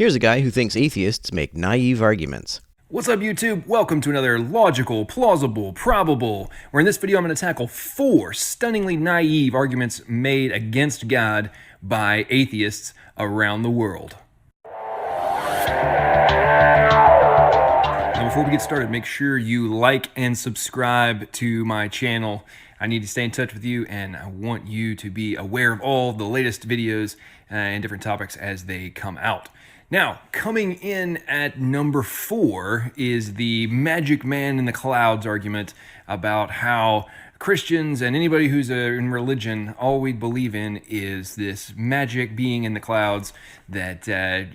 Here's a guy who thinks atheists make naive arguments. What's up, YouTube? Welcome to another logical, plausible, probable, where in this video I'm going to tackle 4 stunningly naive arguments made against God by atheists around the world. Now, before we get started, make sure you like and subscribe to my channel. I need to stay in touch with you, and I want you to be aware of all the latest videos and different topics as they come out. Now, coming in at number 4 is the magic man in the clouds argument about how Christians and anybody who's in religion, all we believe in is this magic being in the clouds that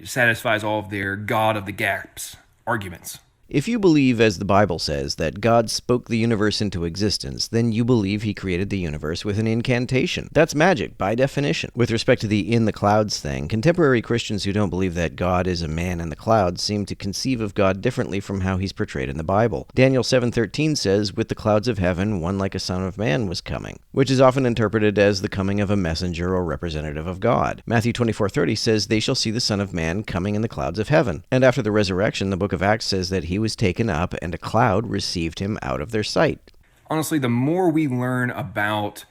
satisfies all of their God of the gaps arguments. If you believe, as the Bible says, that God spoke the universe into existence, then you believe he created the universe with an incantation. That's magic, by definition. With respect to the in the clouds thing, contemporary Christians who don't believe that God is a man in the clouds seem to conceive of God differently from how he's portrayed in the Bible. Daniel 7:13 says, "With the clouds of heaven, one like a son of man was coming," which is often interpreted as the coming of a messenger or representative of God. Matthew 24:30 says, "They shall see the Son of Man coming in the clouds of heaven." And after the resurrection, the book of Acts says that he was taken up and a cloud received him out of their sight. Honestly, the more we learn about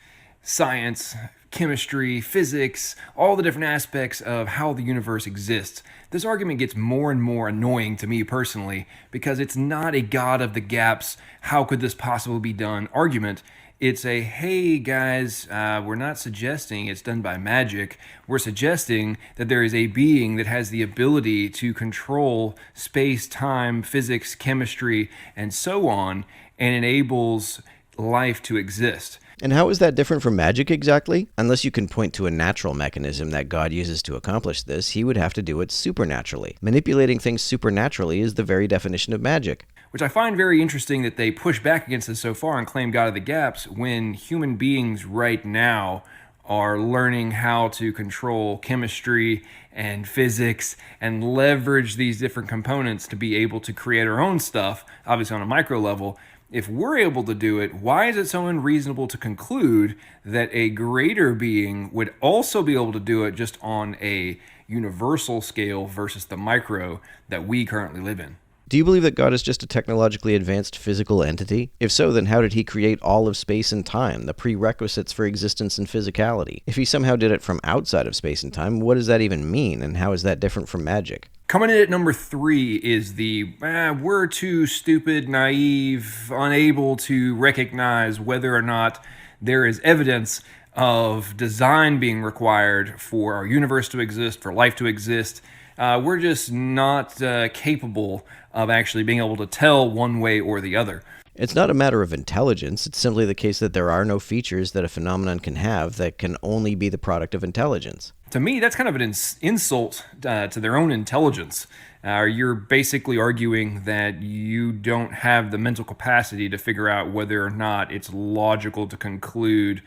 science, chemistry, physics, all the different aspects of how the universe exists, this argument gets more and more annoying to me personally, because it's not a God of the gaps, how could this possibly be done argument. It's a, hey guys, we're not suggesting it's done by magic. We're suggesting that there is a being that has the ability to control space, time, physics, chemistry, and so on, and enables life to exist. And how is that different from magic exactly? Unless you can point to a natural mechanism that God uses to accomplish this, he would have to do it supernaturally. Manipulating things supernaturally is the very definition of magic. Which I find very interesting that they push back against this so far and claim God of the gaps when human beings right now are learning how to control chemistry and physics and leverage these different components to be able to create our own stuff, obviously on a micro level. If we're able to do it, why is it so unreasonable to conclude that a greater being would also be able to do it just on a universal scale versus the micro that we currently live in? Do you believe that God is just a technologically advanced physical entity? If so, then how did he create all of space and time, the prerequisites for existence and physicality? If he somehow did it from outside of space and time, what does that even mean, and how is that different from magic? Coming in at number 3 is the, we're too stupid, naive, unable to recognize whether or not there is evidence of design being required for our universe to exist, for life to exist. We're just not capable of actually being able to tell one way or the other. It's not a matter of intelligence. It's simply the case that there are no features that a phenomenon can have that can only be the product of intelligence. To me, that's kind of an insult to their own intelligence. You're basically arguing that you don't have the mental capacity to figure out whether or not it's logical to conclude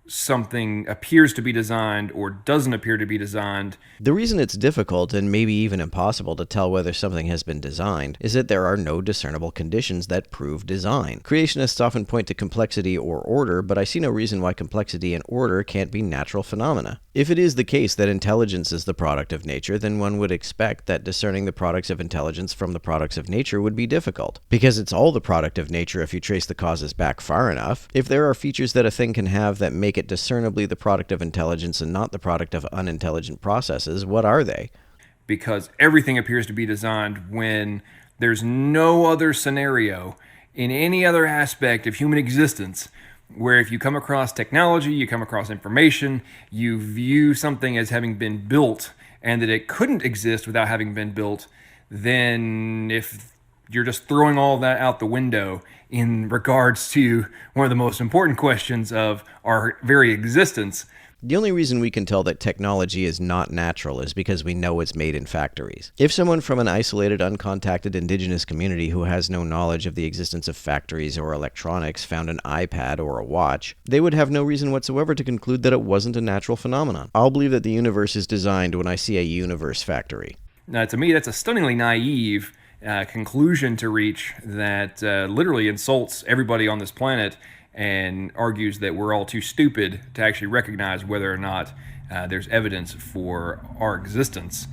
something appears to be designed or doesn't appear to be designed. The reason it's difficult and maybe even impossible to tell whether something has been designed is that there are no discernible conditions that prove design. Creationists often point to complexity or order, but I see no reason why complexity and order can't be natural phenomena. If it is the case that intelligence is the product of nature, then one would expect that discerning the products of intelligence from the products of nature would be difficult, because it's all the product of nature if you trace the causes back far enough. If there are features that a thing can have that make it discernibly the product of intelligence and not the product of unintelligent processes, what are they? Because everything appears to be designed when there's no other scenario in any other aspect of human existence where if you come across technology, you come across information, you view something as having been built and that it couldn't exist without having been built, then if you're just throwing all that out the window in regards to one of the most important questions of our very existence. The only reason we can tell that technology is not natural is because we know it's made in factories. If someone from an isolated, uncontacted indigenous community who has no knowledge of the existence of factories or electronics found an iPad or a watch, they would have no reason whatsoever to conclude that it wasn't a natural phenomenon. I'll believe that the universe is designed when I see a universe factory. Now, to me, that's a stunningly naive conclusion to reach that literally insults everybody on this planet and argues that we're all too stupid to actually recognize whether or not there's evidence for our existence.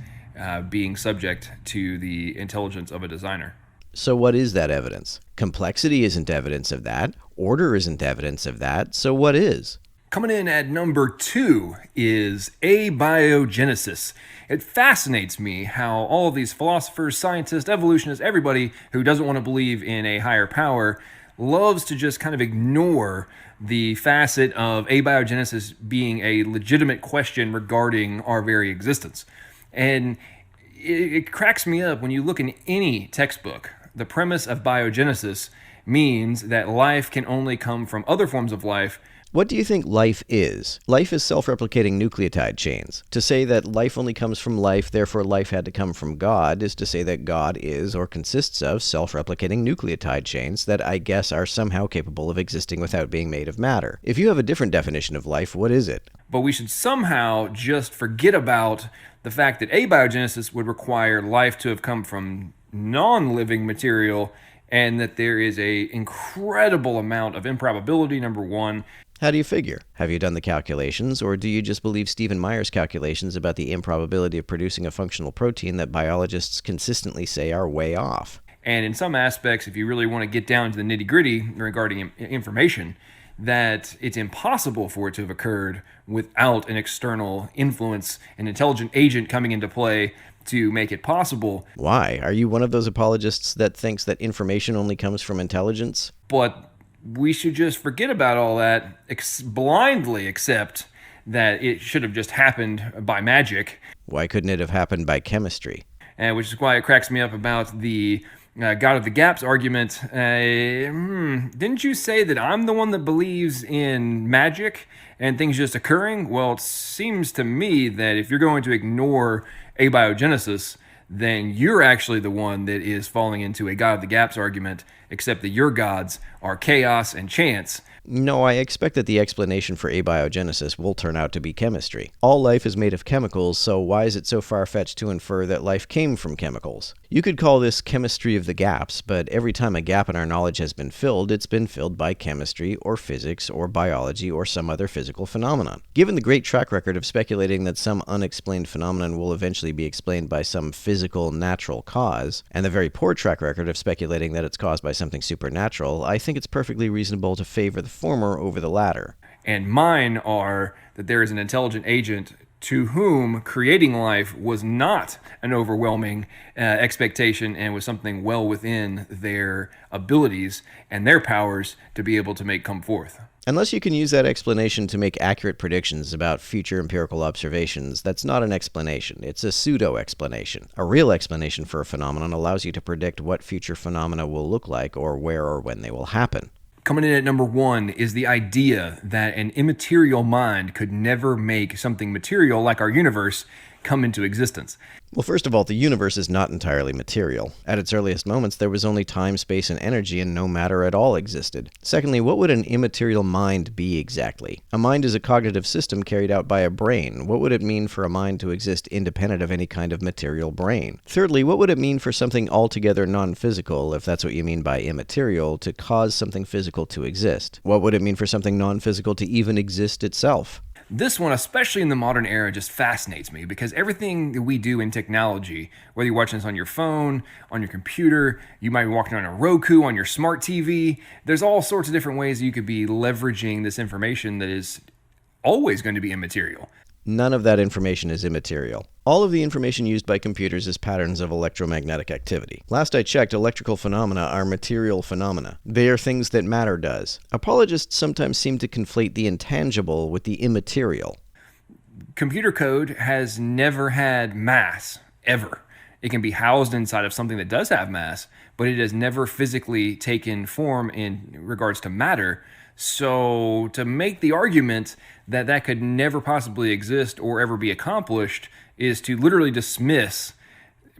being subject to the intelligence of a designer. So what is that evidence? Complexity isn't evidence of that. Order isn't evidence of that. So what is? Coming in at number 2 is abiogenesis. It fascinates me how all of these philosophers, scientists, evolutionists, everybody who doesn't want to believe in a higher power loves to just kind of ignore the facet of abiogenesis being a legitimate question regarding our very existence. And it cracks me up when you look in any textbook. The premise of biogenesis means that life can only come from other forms of life. What do you think life is? Life is self-replicating nucleotide chains. To say that life only comes from life, therefore life had to come from God, is to say that God is or consists of self-replicating nucleotide chains that I guess are somehow capable of existing without being made of matter. If you have a different definition of life, what is it? But we should somehow just forget about the fact that abiogenesis would require life to have come from non-living material, and that there is a incredible amount of improbability, number one. How do you figure? Have you done the calculations, or do you just believe Stephen Meyer's calculations about the improbability of producing a functional protein that biologists consistently say are way off? And in some aspects, if you really want to get down to the nitty-gritty regarding information, that it's impossible for it to have occurred without an external influence, an intelligent agent coming into play to make it possible. Why? Are you one of those apologists that thinks that information only comes from intelligence? But we should just forget about all that, blindly accept that it should have just happened by magic. Why couldn't it have happened by chemistry? Which is why it cracks me up about the God of the Gaps argument. Didn't you say that I'm the one that believes in magic and things just occurring? Well, it seems to me that if you're going to ignore abiogenesis, then you're actually the one that is falling into a God of the Gaps argument, except that your gods are chaos and chance. No, I expect that the explanation for abiogenesis will turn out to be chemistry. All life is made of chemicals, so why is it so far-fetched to infer that life came from chemicals? You could call this chemistry of the gaps, but every time a gap in our knowledge has been filled, it's been filled by chemistry, or physics, or biology, or some other physical phenomenon. Given the great track record of speculating that some unexplained phenomenon will eventually be explained by some physical, natural cause, and the very poor track record of speculating that it's caused by something supernatural, I think it's perfectly reasonable to favor the former over the latter. And mine are that there is an intelligent agent to whom creating life was not an overwhelming expectation and was something well within their abilities and their powers to be able to make come forth. Unless you can use that explanation to make accurate predictions about future empirical observations, that's not an explanation. It's a pseudo-explanation. A real explanation for a phenomenon allows you to predict what future phenomena will look like or where or when they will happen. Coming in at number 1 is the idea that an immaterial mind could never make something material like our universe come into existence. Well, first of all, the universe is not entirely material. At its earliest moments, there was only time, space, and energy, and no matter at all existed. Secondly, what would an immaterial mind be exactly? A mind is a cognitive system carried out by a brain. What would it mean for a mind to exist independent of any kind of material brain? Thirdly, what would it mean for something altogether non-physical, if that's what you mean by immaterial, to cause something physical to exist? What would it mean for something non-physical to even exist itself? This one, especially in the modern era, just fascinates me because everything that we do in technology, whether you're watching this on your phone, on your computer, you might be walking on a Roku, on your smart TV, there's all sorts of different ways you could be leveraging this information that is always going to be immaterial. None of that information is immaterial. All of the information used by computers is patterns of electromagnetic activity. Last I checked, electrical phenomena are material phenomena. They are things that matter does. Apologists sometimes seem to conflate the intangible with the immaterial. Computer code has never had mass, ever. It can be housed inside of something that does have mass, but it has never physically taken form in regards to matter. So to make the argument that that could never possibly exist or ever be accomplished is to literally dismiss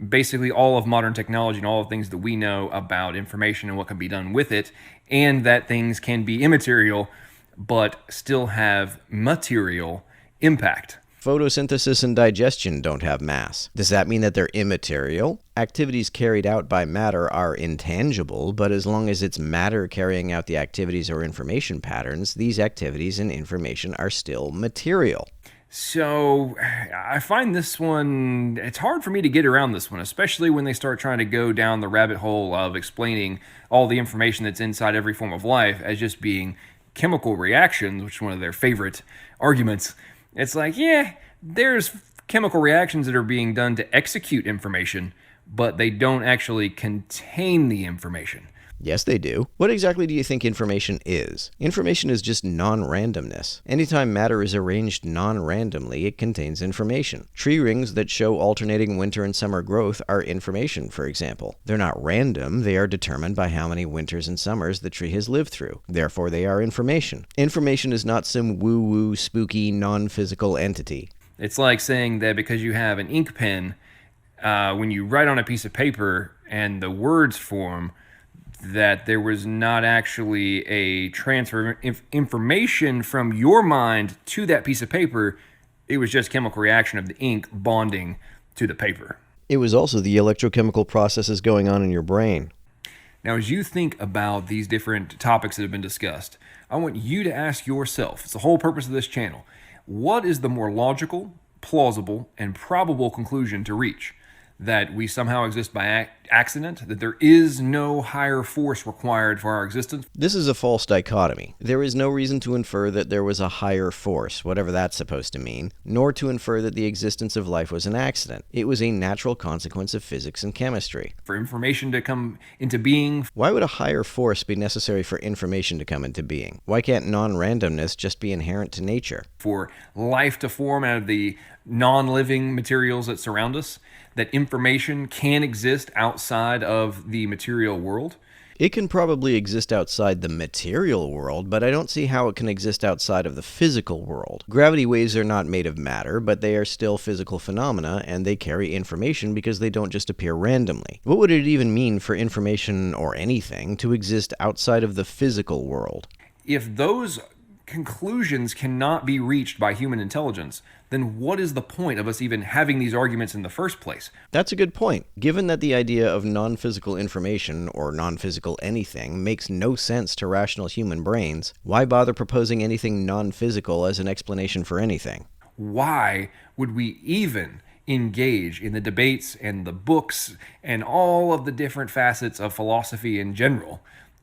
basically all of modern technology and all of things that we know about information and what can be done with it, and that things can be immaterial but still have material impact. Photosynthesis and digestion don't have mass. Does that mean that they're immaterial? Activities carried out by matter are intangible, but as long as it's matter carrying out the activities or information patterns, these activities and information are still material. So I find this one, it's hard for me to get around this one, especially when they start trying to go down the rabbit hole of explaining all the information that's inside every form of life as just being chemical reactions, which is one of their favorite arguments. It's like, yeah, there's chemical reactions that are being done to execute information, but they don't actually contain the information. Yes, they do. What exactly do you think information is? Information is just non-randomness. Anytime matter is arranged non-randomly, it contains information. Tree rings that show alternating winter and summer growth are information, for example. They're not random, they are determined by how many winters and summers the tree has lived through. Therefore, they are information. Information is not some woo-woo, spooky, non-physical entity. It's like saying that because you have an ink pen, when you write on a piece of paper and the words form, that there was not actually a transfer of information from your mind to that piece of paper. It was just chemical reaction of the ink bonding to the paper. It was also the electrochemical processes going on in your brain. Now, as you think about these different topics that have been discussed, I want you to ask yourself, it's the whole purpose of this channel, what is the more logical, plausible, and probable conclusion to reach? That we somehow exist by accident, that there is no higher force required for our existence? This is a false dichotomy. There is no reason to infer that there was a higher force, whatever that's supposed to mean, nor to infer that the existence of life was an accident. It was a natural consequence of physics and chemistry. For information to come into being. Why would a higher force be necessary for information to come into being? Why can't non-randomness just be inherent to nature? For life to form out of the non-living materials that surround us, that information can exist outside of the material world? It can probably exist outside the material world, but I don't see how it can exist outside of the physical world. Gravity waves are not made of matter, but they are still physical phenomena, and they carry information because they don't just appear randomly. What would it even mean for information or anything to exist outside of the physical world? If those conclusions cannot be reached by human intelligence, then what is the point of us even having these arguments in the first place? That's a good point. Given that the idea of non-physical information, or non-physical anything, makes no sense to rational human brains, why bother proposing anything non-physical as an explanation for anything? Why would we even engage in the debates and the books and all of the different facets of philosophy in general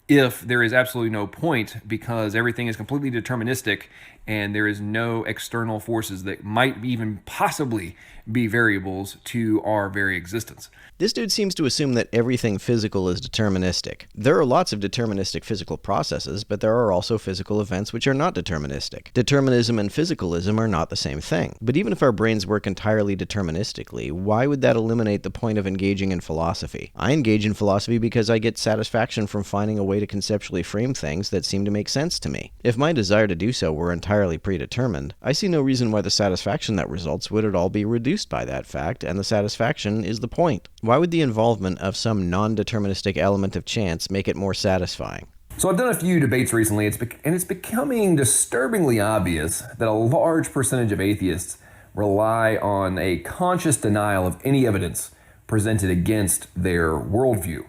if there is absolutely no point, because everything is completely deterministic and there is no external forces that might even possibly be variables to our very existence? This dude seems to assume that everything physical is deterministic. There are lots of deterministic physical processes, but there are also physical events which are not deterministic. Determinism and physicalism are not the same thing. But even if our brains work entirely deterministically, why would that eliminate the point of engaging in philosophy? I engage in philosophy because I get satisfaction from finding a way to conceptually frame things that seem to make sense to me. If my desire to do so were entirely predetermined, I see no reason why the satisfaction that results would at all be reduced by that fact, and the satisfaction is the point. Why would the involvement of some non-deterministic element of chance make it more satisfying? So I've done a few debates recently, and it's becoming disturbingly obvious that a large percentage of atheists rely on a conscious denial of any evidence presented against their worldview.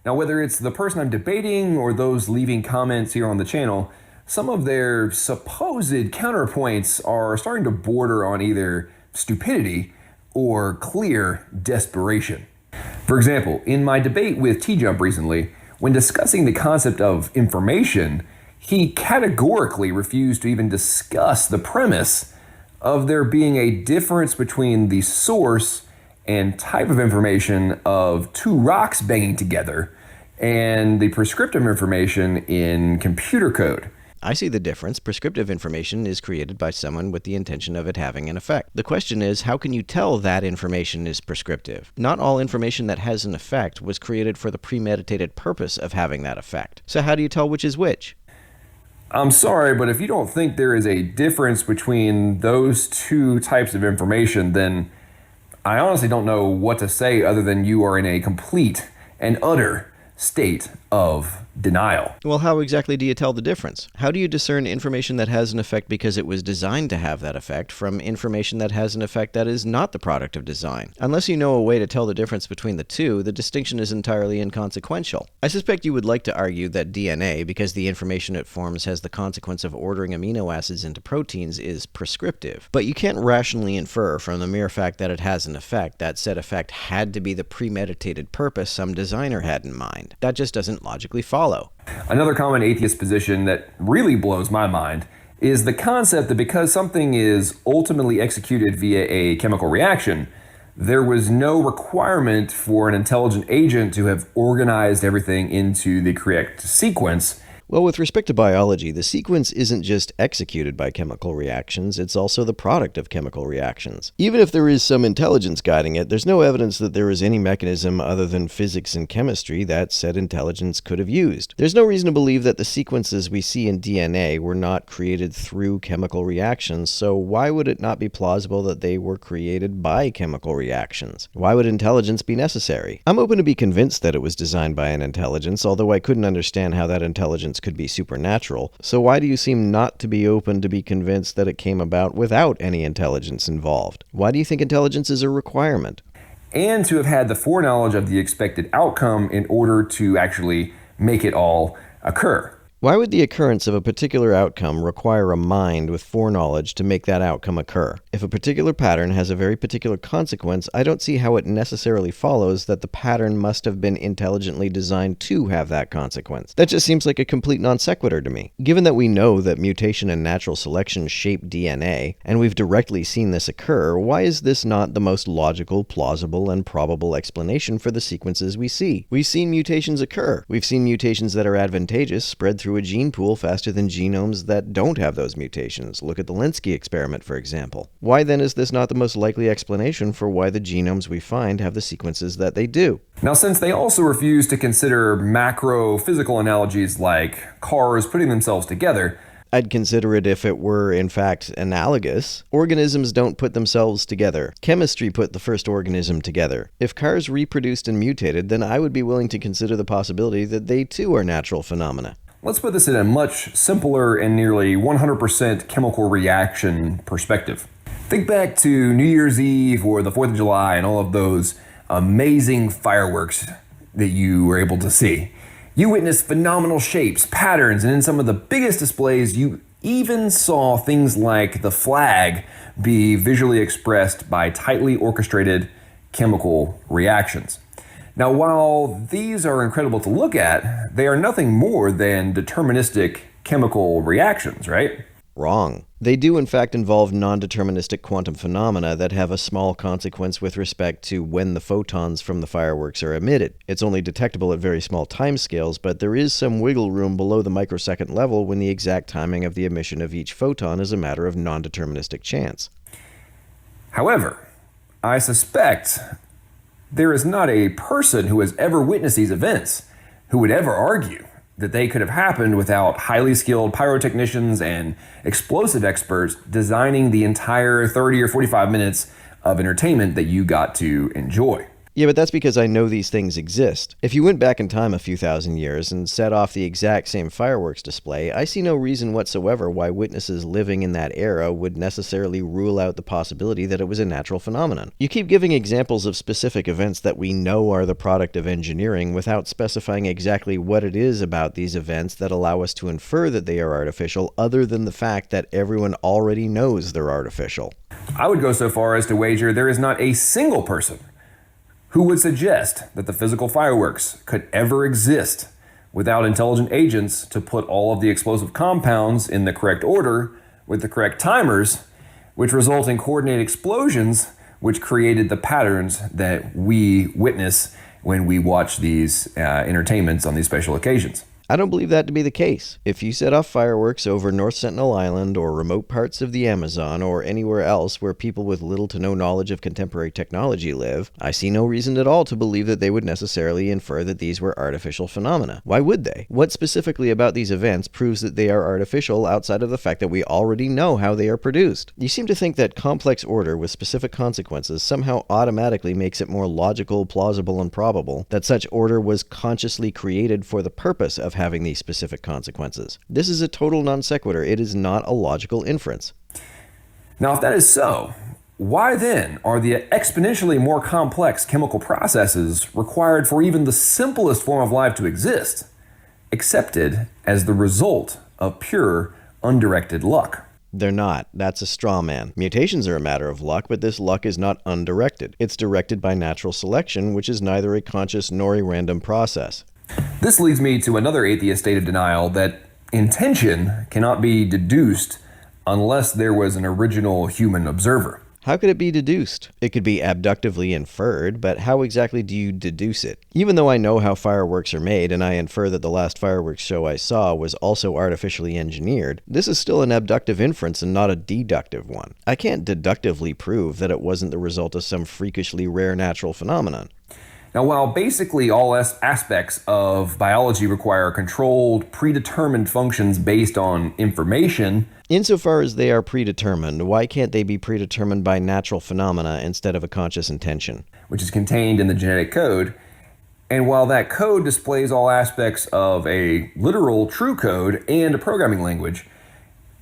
Now, whether it's the person I'm debating or those leaving comments here on the channel, some of their supposed counterpoints are starting to border on either stupidity or clear desperation. For example, in my debate with T-Jump recently, when discussing the concept of information, he categorically refused to even discuss the premise of there being a difference between the source and type of information of two rocks banging together and the prescriptive information in computer code. I see the difference. Prescriptive information is created by someone with the intention of it having an effect. The question is, how can you tell that information is prescriptive? Not all information that has an effect was created for the premeditated purpose of having that effect. So how do you tell which is which? I'm sorry, but if you don't think there is a difference between those two types of information, then I honestly don't know what to say other than you are in a complete and utter state of denial. Well, how exactly do you tell the difference? How do you discern information that has an effect because it was designed to have that effect from information that has an effect that is not the product of design? Unless you know a way to tell the difference between the two, the distinction is entirely inconsequential. I suspect you would like to argue that DNA, because the information it forms has the consequence of ordering amino acids into proteins, is prescriptive. But you can't rationally infer from the mere fact that it has an effect that said effect had to be the premeditated purpose some designer had in mind. That just doesn't logically follow. Another common atheist position that really blows my mind is the concept that because something is ultimately executed via a chemical reaction, there was no requirement for an intelligent agent to have organized everything into the correct sequence. Well, with respect to biology, the sequence isn't just executed by chemical reactions, it's also the product of chemical reactions. Even if there is some intelligence guiding it, there's no evidence that there is any mechanism other than physics and chemistry that said intelligence could have used. There's no reason to believe that the sequences we see in DNA were not created through chemical reactions, so why would it not be plausible that they were created by chemical reactions? Why would intelligence be necessary? I'm open to be convinced that it was designed by an intelligence, although I couldn't understand how that intelligence could be supernatural, so why do you seem not to be open to be convinced that it came about without any intelligence involved? Why do you think intelligence is a requirement? And to have had the foreknowledge of the expected outcome in order to actually make it all occur. Why would the occurrence of a particular outcome require a mind with foreknowledge to make that outcome occur? If a particular pattern has a very particular consequence, I don't see how it necessarily follows that the pattern must have been intelligently designed to have that consequence. That just seems like a complete non sequitur to me. Given that we know that mutation and natural selection shape DNA, and we've directly seen this occur, why is this not the most logical, plausible, and probable explanation for the sequences we see? We've seen mutations occur. We've seen mutations that are advantageous spread through a gene pool faster than genomes that don't have those mutations. Look at the Linsky experiment, for example. Why then is this not the most likely explanation for why the genomes we find have the sequences that they do? Now, since they also refuse to consider macro physical analogies like cars putting themselves together, I'd consider it if it were, in fact, analogous. Organisms don't put themselves together. Chemistry put the first organism together. If cars reproduced and mutated, then I would be willing to consider the possibility that they too are natural phenomena. let's put this in a much simpler and nearly 100% chemical reaction perspective. Think back to New Year's Eve or the 4th of July and all of those amazing fireworks that you were able to see. You witnessed phenomenal shapes, patterns, and in some of the biggest displays, you even saw things like the flag be visually expressed by tightly orchestrated chemical reactions. Now, while these are incredible to look at, they are nothing more than deterministic chemical reactions, right? Wrong. They do in fact involve non-deterministic quantum phenomena that have a small consequence with respect to when the photons from the fireworks are emitted. It's only detectable at very small timescales, but there is some wiggle room below the microsecond level when the exact timing of the emission of each photon is a matter of non-deterministic chance. However, I suspect there is not a person who has ever witnessed these events who would ever argue that they could have happened without highly skilled pyrotechnicians and explosive experts designing the entire 30 or 45 minutes of entertainment that you got to enjoy. Yeah, but that's because I know these things exist. If you went back in time a few thousand years and set off the exact same fireworks display, I see no reason whatsoever why witnesses living in that era would necessarily rule out the possibility that it was a natural phenomenon. You keep giving examples of specific events that we know are the product of engineering without specifying exactly what it is about these events that allow us to infer that they are artificial, other than the fact that everyone already knows they're artificial. I would go so far as to wager there is not a single person who would suggest that the physical fireworks could ever exist without intelligent agents to put all of the explosive compounds in the correct order with the correct timers, which result in coordinated explosions, which created the patterns that we witness when we watch these entertainments on these special occasions. I don't believe that to be the case. If you set off fireworks over North Sentinel Island or remote parts of the Amazon or anywhere else where people with little to no knowledge of contemporary technology live, I see no reason at all to believe that they would necessarily infer that these were artificial phenomena. Why would they? What specifically about these events proves that they are artificial outside of the fact that we already know how they are produced? You seem to think that complex order with specific consequences somehow automatically makes it more logical, plausible, and probable that such order was consciously created for the purpose of having these specific consequences. This is a total non sequitur. It is not a logical inference. Now, if that is so, why then are the exponentially more complex chemical processes required for even the simplest form of life to exist, accepted as the result of pure, undirected luck? They're not. That's a straw man. Mutations are a matter of luck, but this luck is not undirected. It's directed by natural selection, which is neither a conscious nor a random process. This leads me to another atheist state of denial, that intention cannot be deduced unless there was an original human observer. How could it be deduced? It could be abductively inferred, but how exactly do you deduce it? Even though I know how fireworks are made and I infer that the last fireworks show I saw was also artificially engineered, this is still an abductive inference and not a deductive one. I can't deductively prove that it wasn't the result of some freakishly rare natural phenomenon. Now, while basically all aspects of biology require controlled, predetermined functions based on information, insofar as they are predetermined, why can't they be predetermined by natural phenomena instead of a conscious intention? which is contained in the genetic code, and while that code displays all aspects of a literal true code and a programming language,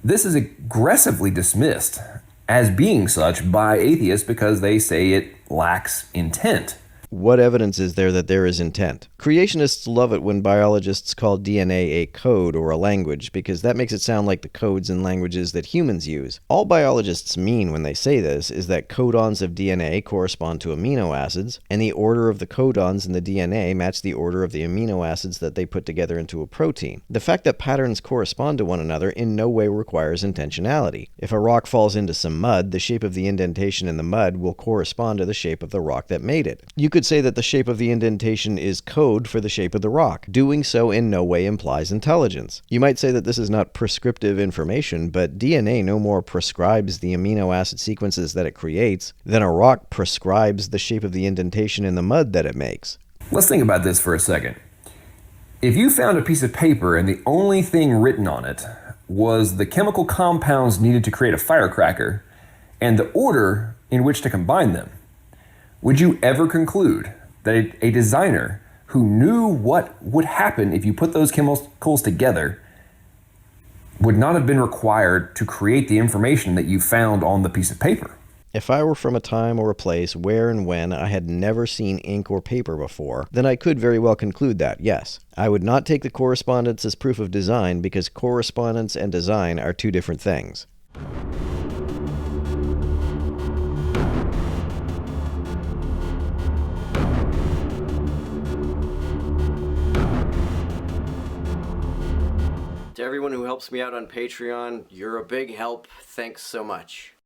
this is aggressively dismissed as being such by atheists because they say it lacks intent. What evidence is there that there is intent? Creationists love it when biologists call DNA a code or a language because that makes it sound like the codes and languages that humans use. All biologists mean when they say this is that codons of DNA correspond to amino acids, and the order of the codons in the DNA match the order of the amino acids that they put together into a protein. The fact that patterns correspond to one another in no way requires intentionality. If a rock falls into some mud, the shape of the indentation in the mud will correspond to the shape of the rock that made it. You could say that the shape of the indentation is code for the shape of the rock. Doing so in no way implies intelligence. You might say that this is not prescriptive information, but DNA no more prescribes the amino acid sequences that it creates than a rock prescribes the shape of the indentation in the mud that it makes. Let's think about this for a second. If you found a piece of paper and the only thing written on it was the chemical compounds needed to create a firecracker and the order in which to combine them, would you ever conclude that a designer who knew what would happen if you put those chemicals together would not have been required to create the information that you found on the piece of paper? If I were from a time or a place where and when I had never seen ink or paper before, then I could very well conclude that, yes. I would not take the correspondence as proof of design because correspondence and design are two different things. To everyone who helps me out on Patreon, you're a big help. Thanks so much.